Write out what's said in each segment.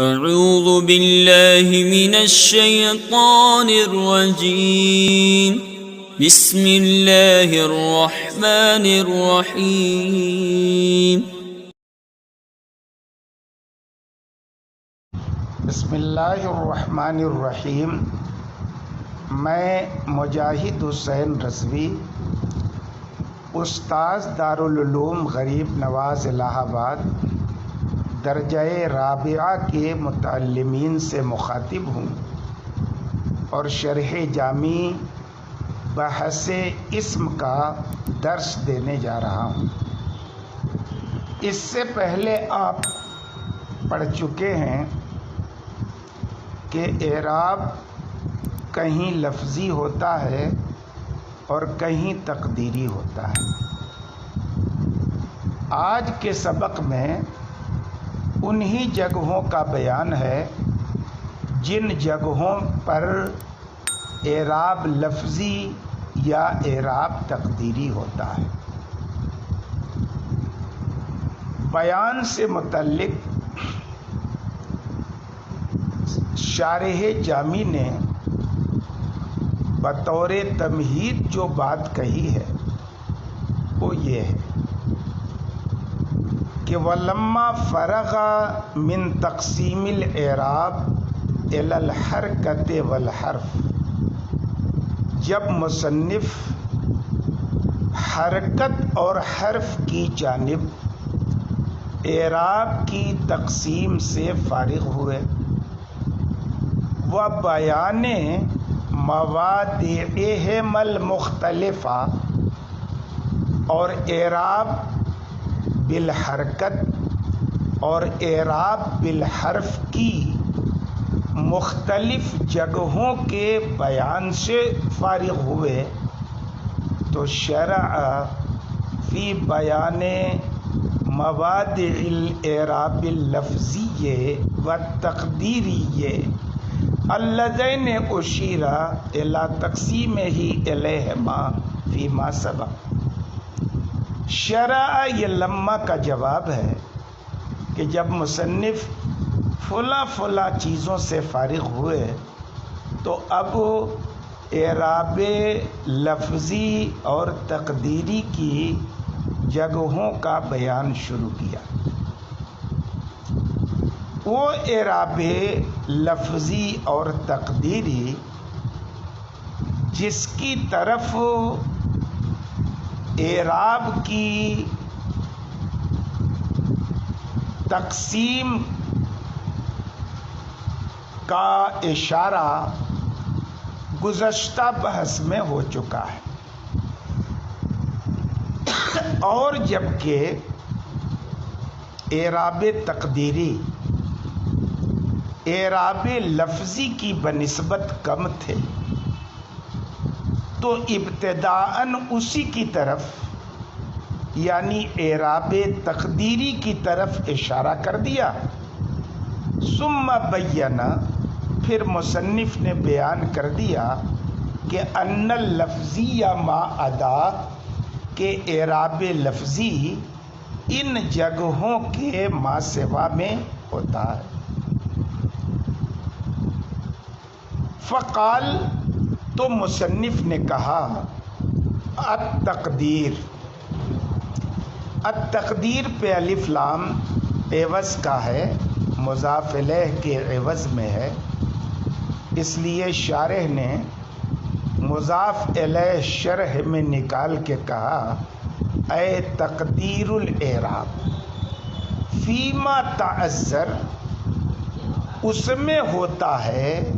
اعوذ باللہ من الشیطان الرجیم بسم اللہ الرحمن الرحیم بسم اللہ الرحمن الرحیم۔ میں مجاہد حسین رضوی، استاذ دارالعلوم غریب نواز الہ آباد درجہ رابعہ کے متعلمین سے مخاطب ہوں اور شرح جامی بحث اسم کا درس دینے جا رہا ہوں۔ اس سے پہلے آپ پڑھ چکے ہیں کہ اعراب کہیں لفظی ہوتا ہے اور کہیں تقدیری ہوتا ہے۔ آج کے سبق میں انہی جگہوں کا بیان ہے جن جگہوں پر اعراب لفظی یا اعراب تقدیری ہوتا ہے۔ بیان سے متعلق شارح جامی نے بطور تمہید جو بات کہی ہے وہ یہ ہے کہ وَلَمَّا فَرَغَ مِن تَقْسِيمِ الْإِعْرَابِ إِلَى الْحَرْكَةِ وَالْحَرْفِ، جب مصنف حرکت اور حرف کی جانب اعراب کی تقسیم سے فارغ ہوئے، وَبَيَانِ مَوَاضِعِهِمَ الْمُخْتَلِفَةِ، اور اعراب بالحرکت اور اعراب بالحرف کی مختلف جگہوں کے بیان سے فارغ ہوئے، تو شرع فی بیان مواضع الاعراب اللفظی والتقدیری اللذین اشیر الی تقسیمہ الیہما فیما سبق۔ شرع یہ لمہ کا جواب ہے کہ جب مصنف فلاں چیزوں سے فارغ ہوئے تو اب اعراب لفظی اور تقدیری کی جگہوں کا بیان شروع کیا۔ وہ اعراب لفظی اور تقدیری جس کی طرف اعراب کی تقسیم کا اشارہ گزشتہ بحث میں ہو چکا ہے، اور جبکہ اعراب تقدیری اعراب لفظی کی بنسبت کم تھے، تو ابتداءً اسی کی طرف یعنی اعراب تقدیری کی طرف اشارہ کر دیا۔ ثم بینا، پھر مصنف نے بیان کر دیا کہ ان اللفظی ما ادا، کہ اعراب لفظی ان جگہوں کے ما سوا میں ہوتا ہے۔ فقال، تو مصنف نے کہا التقدیر پہ الف لام عوض کا ہے، مضاف الیہ کے عوض میں ہے، اس لیے شارح نے مضاف الیہ شرح میں نکال کے کہا اے تقدیر الاعراب فیما تعذر، اس میں ہوتا ہے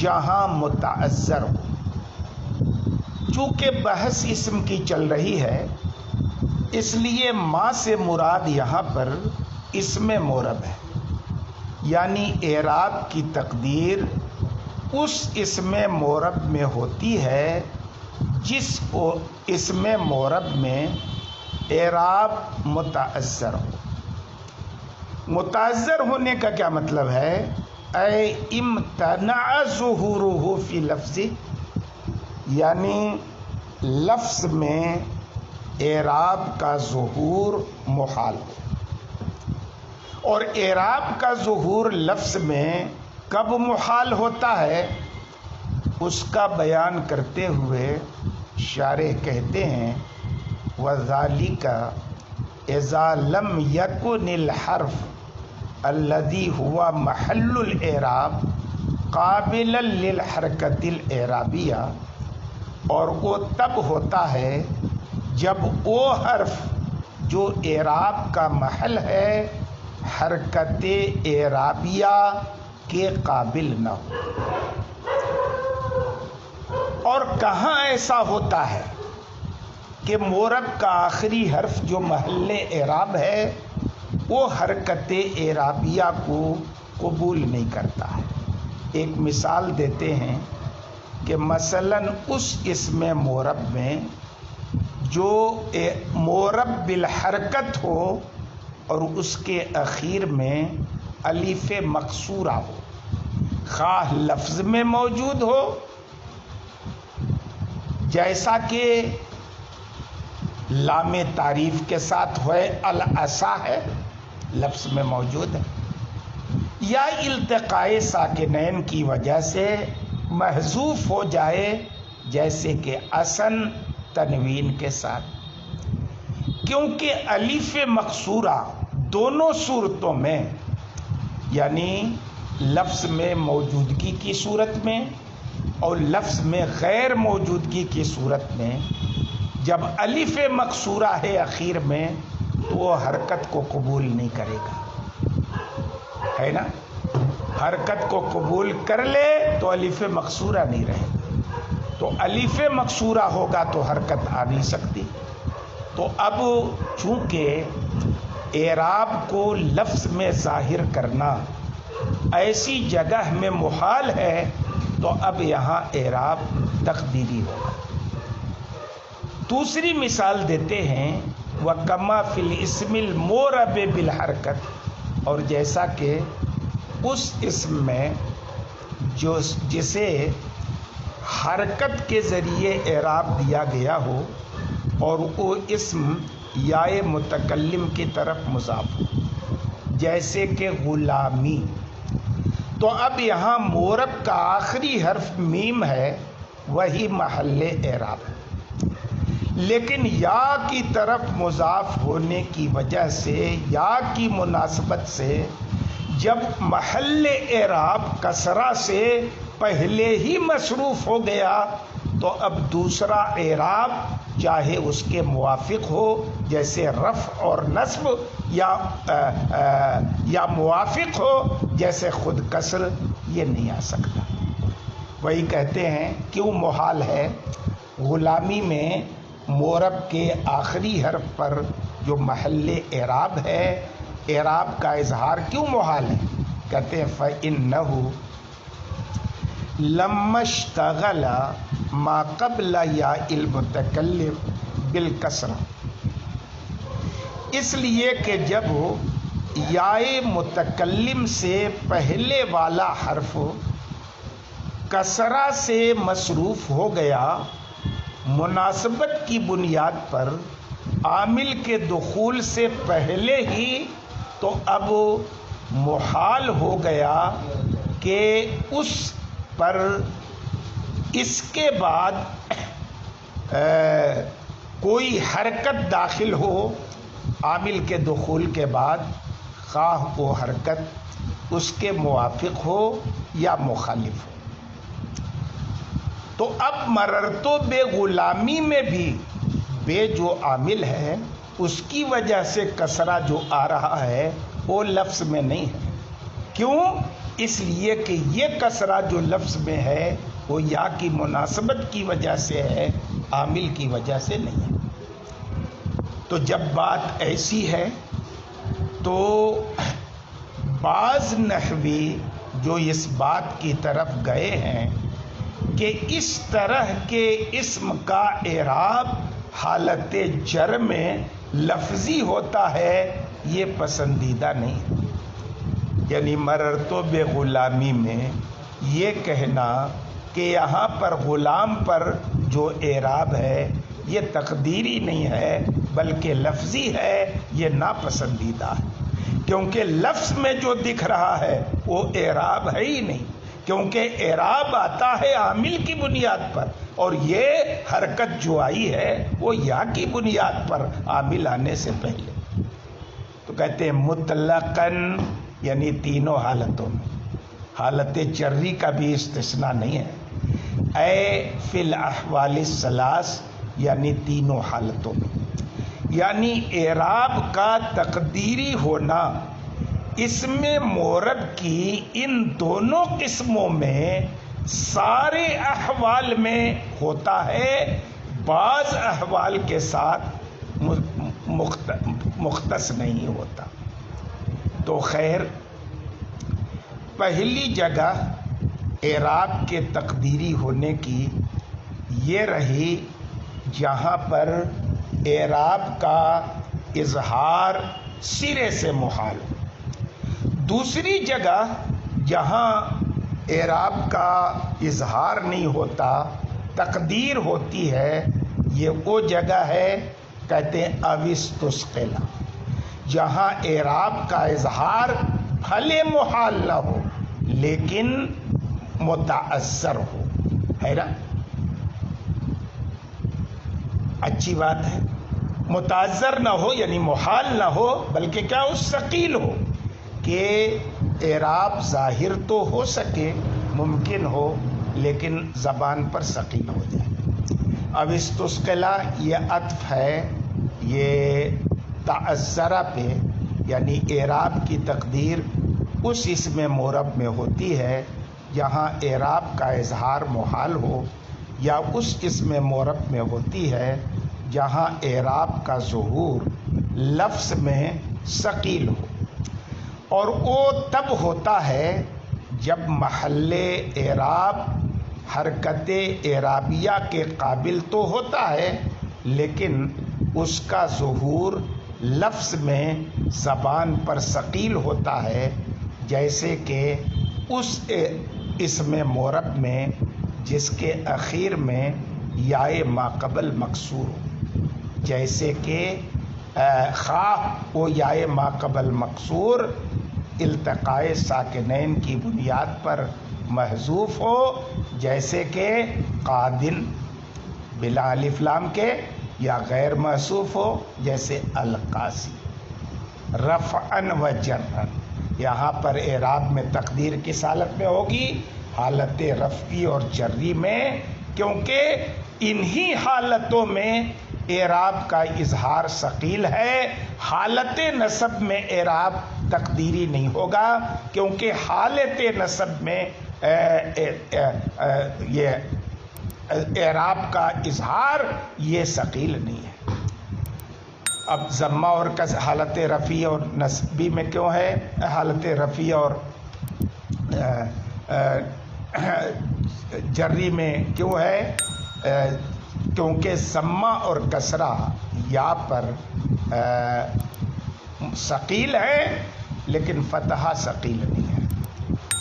جہاں متعذر ہو۔ چونکہ بحث اسم کی چل رہی ہے اس لیے ما سے مراد یہاں پر اسم مورب ہے، یعنی اعراب کی تقدیر اس اسم مورب میں ہوتی ہے جس اسم مورب میں اعراب متعذر ہو۔ متعذر ہونے کا کیا مطلب ہے؟ اے امتنع ظہورہ فی لفظ، یعنی لفظ میں اعراب کا ظہور محال ہو۔ اور اعراب کا ظہور لفظ میں کب محال ہوتا ہے اس کا بیان کرتے ہوئے شارح کہتے ہیں وَذَلِكَ إِذَا لَمْ يَكُنِ الْحَرْفُ الَّذِي هُوَ مَحَلُّ الْإِعْرَابِ قَابِلًا لِلْحَرَكَةِ الْإِعْرَابِيَّةِ، اور وہ تب ہوتا ہے جب وہ حرف جو اعراب کا محل ہے حرکت اعرابیہ کے قابل نہ ہو۔ اور کہاں ایسا ہوتا ہے کہ مورب کا آخری حرف جو محل اعراب ہے وہ حرکت اعرابیہ کو قبول نہیں کرتا ہے۔ ایک مثال دیتے ہیں کہ مثلاً اس اسم مورب میں جو مورب بالحرکت ہو اور اس کے اخیر میں الف مقصورہ ہو، خواہ لفظ میں موجود ہو جیسا کہ لام تعریف کے ساتھ ہوئے العصا ہے، لفظ میں موجود ہے، یا التقاء ساکنین کی وجہ سے محذوف ہو جائے جیسے کہ اسن تنوین کے ساتھ، کیونکہ الف مقصورہ دونوں صورتوں میں یعنی لفظ میں موجودگی کی صورت میں اور لفظ میں غیر موجودگی کی صورت میں جب الف مقصورہ ہے اخیر میں تو وہ حرکت کو قبول نہیں کرے گا، ہے نا؟ حرکت کو قبول کر لے تو الف مقصورہ نہیں رہے گا، تو الف مقصورہ ہوگا تو حرکت آ نہیں سکتی۔ تو اب چونکہ اعراب کو لفظ میں ظاہر کرنا ایسی جگہ میں محال ہے تو اب یہاں اعراب تقدیری ہوگا۔ دوسری مثال دیتے ہیں وَكَمَا فِي الْإِسْمِ الْمُعْرَبِ بِالْحَرْكَةِ، اور جیسا کہ اس اسم میں جسے حرکت کے ذریعے اعراب دیا گیا ہو اور وہ اسم یائے متکلم کی طرف مضاف ہو، جیسے کہ غلامی، تو اب یہاں مورب کا آخری حرف میم ہے، وہی محل اعراب ہے، لیکن یا کی طرف مضاف ہونے کی وجہ سے یا کی مناسبت سے جب محل اعراب کسرہ سے پہلے ہی مصروف ہو گیا تو اب دوسرا اعراب چاہے اس کے موافق ہو جیسے رفع اور نصب یا موافق ہو جیسے خود کسر، یہ نہیں آ سکتا۔ وہی کہتے ہیں کیوں محال ہے؟ غلامی میں مورب کے آخری حرف پر جو محل اعراب ہے اعراب کا اظہار کیوں محال ہے؟ کہتے ہیں فَإِنَّهُ لَمَّا اشْتَغَلَ مَا قَبْلَ يَاءِ الْمُتَكَلِّمِ بِالْكَسْرَةِ، اس لیے کہ جب یائے متکلم سے پہلے والا حرف کسرہ سے مصروف ہو گیا مناسبت کی بنیاد پر عامل کے دخول سے پہلے ہی، تو اب محال ہو گیا کہ اس پر اس کے بعد کوئی حرکت داخل ہو عامل کے دخول کے بعد، خواہ وہ حرکت اس کے موافق ہو یا مخالف ہو۔ تو اب مررتو بے غلامی میں بھی بے جو عامل ہے اس کی وجہ سے کسرہ جو آ رہا ہے وہ لفظ میں نہیں ہے۔ کیوں؟ اس لیے کہ یہ کسرہ جو لفظ میں ہے وہ یا کی مناسبت کی وجہ سے ہے، عامل کی وجہ سے نہیں ہے۔ تو جب بات ایسی ہے تو بعض نحوی جو اس بات کی طرف گئے ہیں کہ اس طرح کے اسم کا اعراب حالت جر میں لفظی ہوتا ہے، یہ پسندیدہ نہیں ہے۔ یعنی مررتو بے غلامی میں یہ کہنا کہ یہاں پر غلام پر جو اعراب ہے یہ تقدیری نہیں ہے بلکہ لفظی ہے، یہ ناپسندیدہ ہے۔ کیونکہ لفظ میں جو دکھ رہا ہے وہ اعراب ہے ہی نہیں، کیونکہ اعراب آتا ہے عامل کی بنیاد پر، اور یہ حرکت جو آئی ہے وہ یا کی بنیاد پر عامل آنے سے پہلے۔ تو کہتے ہیں مطلقاً، یعنی تینوں حالتوں میں، حالت جری کا بھی استثناء نہیں ہے، اے فی الاحوال الثلاث، یعنی تینوں حالتوں میں، یعنی اعراب کا تقدیری ہونا اسم معرب کی ان دونوں قسموں میں سارے احوال میں ہوتا ہے، بعض احوال کے ساتھ مختص نہیں ہوتا۔ تو خیر، پہلی جگہ اعراب کے تقدیری ہونے کی یہ رہی جہاں پر اعراب کا اظہار سرے سے محال ہو۔ دوسری جگہ جہاں اعراب کا اظہار نہیں ہوتا، تقدیر ہوتی ہے، یہ وہ جگہ ہے کہتے ہیں اوستثقلا، جہاں اعراب کا اظہار بھلے محال نہ ہو لیکن متعذر ہو، ہے نا؟ اچھی بات ہے، متعذر نہ ہو یعنی محال نہ ہو، بلکہ کیا ہو، ثقیل ہو، کہ اعراب ظاہر تو ہو سکے، ممکن ہو، لیکن زبان پر ثقیل ہو جائے۔ اب استثقلا یہ عطف ہے یہ تعذرہ پہ، یعنی اعراب کی تقدیر اس اسم معرب میں ہوتی ہے جہاں اعراب کا اظہار محال ہو، یا اس اسم معرب میں ہوتی ہے جہاں اعراب کا ظہور لفظ میں ثقیل ہو، اور وہ تب ہوتا ہے جب محل اعراب حرکت اعرابیہ کے قابل تو ہوتا ہے لیکن اس کا ظہور لفظ میں زبان پر ثقیل ہوتا ہے، جیسے کہ اس اسم معرب میں جس کے اخیر میں یائے ماقبل مکسور ہو، جیسے کہ خواہ وہ یائے ماقبل مکسور التقائے ساکنین کی بنیاد پر محذوف ہو، جیسے کہ قادن بلا الف لام کے، یا غیر محذوف ہو جیسے القاسی۔ رفعن و جرن، یہاں پر اعراب میں تقدیر کس حالت میں ہوگی؟ حالت رفعی اور جری میں، کیونکہ انہی حالتوں میں اعراب کا اظہار ثقیل ہے۔ حالت نصب میں اعراب تقدیری نہیں ہوگا، کیونکہ حالت نصب میں یہ اعراب کا اظہار یہ ثقیل نہیں ہے۔ اب ضمہ اور حالت رفعی اور نصبی میں کیوں ہے؟ حالت رفعی اور جری میں کیوں ہے؟ کیونکہ ضمہ اور کسرہ یا پر ثقیل ہے لیکن فتحہ ثقیل نہیں ہے۔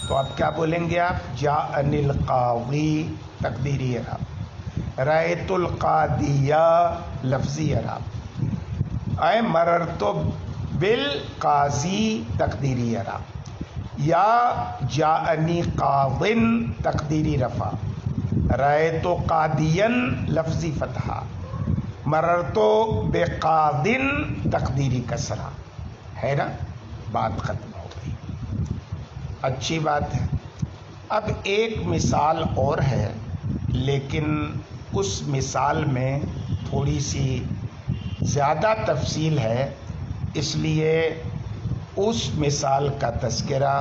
تو اب کیا بولیں گے آپ؟ جاءنی القاضی تقدیری اعراب، رأیت القاضیہ لفظی اعراب، اے مررت بالقاضی تقدیری اعراب، یا جاءنی قاضن تقدیری رفع، رأیت قاضیا لفظی فتحہ، مررت بقاضن تقدیری کسرہ، ہے نا؟ بات ختم ہو گئی۔ اچھی بات ہے۔ اب ایک مثال اور ہے، لیکن اس مثال میں تھوڑی سی زیادہ تفصیل ہے، اس لیے اس مثال کا تذکرہ